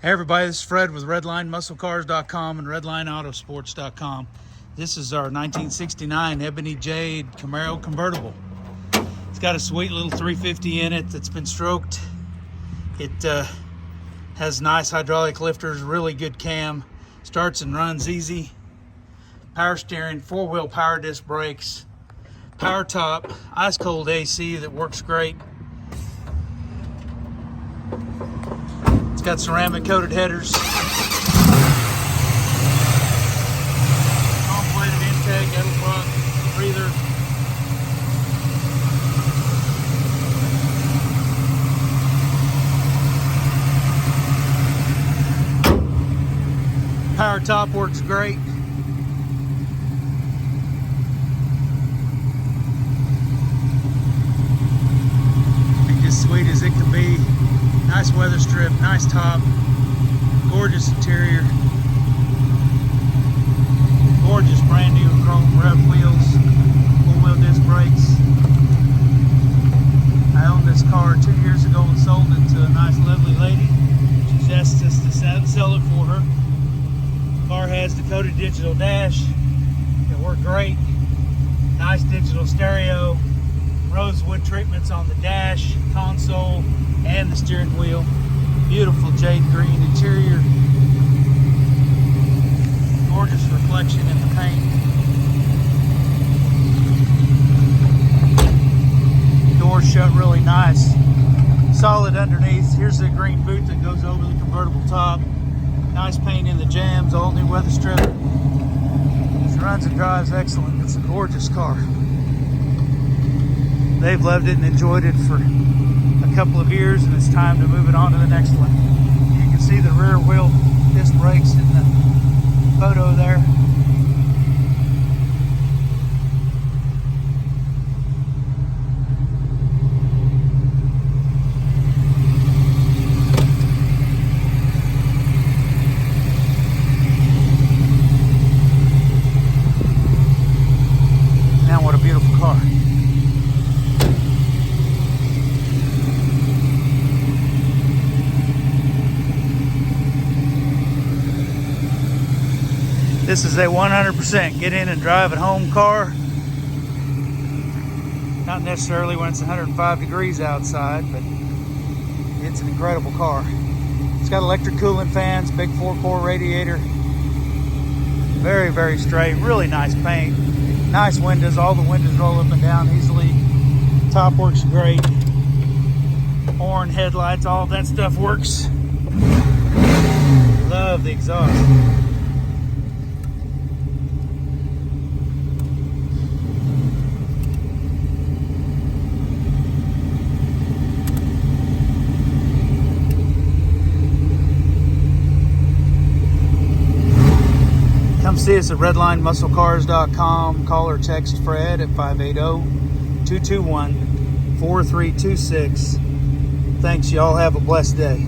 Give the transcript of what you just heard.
Hey everybody, this is Fred with RedlineMuscleCars.com and RedlineAutosports.com. This is our 1969 Ebony Jade Camaro Convertible. It's got a sweet little 350 in it that's been stroked. It has nice hydraulic lifters, really good cam, starts and runs easy. Power steering, four-wheel power disc brakes, power top, ice cold AC that works great. It's got ceramic coated headers, chrome plated intake, edel block, breather. Power top works great. As sweet as it can be. Nice weather strip, nice top, gorgeous interior, gorgeous brand new chrome rev wheels, four-wheel disc brakes. I owned this car 2 years ago and sold it to a nice lovely lady. She's asked us to sell it for her. The car has Dakota Digital dash. It worked great. Nice digital stereo. Rosewood treatments on the dash, console, and the steering wheel. Beautiful jade green interior. Gorgeous reflection in the paint. Doors shut really nice. Solid underneath. Here's the green boot that goes over the convertible top. Nice paint in the jambs, all new weather strip. It runs and drives excellent. It's a gorgeous car. They've loved it and enjoyed it for a couple of years, and it's time to move it on to the next one. You can see the rear wheel disc brakes in the photo there. Man, what a beautiful car. This is a 100% get in and drive at home car. Not necessarily when it's 105 degrees outside, but it's an incredible car. It's got electric cooling fans, big 4-core radiator. Very, very straight, really nice paint. Nice windows, all the windows roll up and down easily. Top works great. Horn, headlights, all that stuff works. Love the exhaust. Come see us at RedlineMuscleCars.com. Call or text Fred at 580-221-4326. Thanks, y'all. Have a blessed day.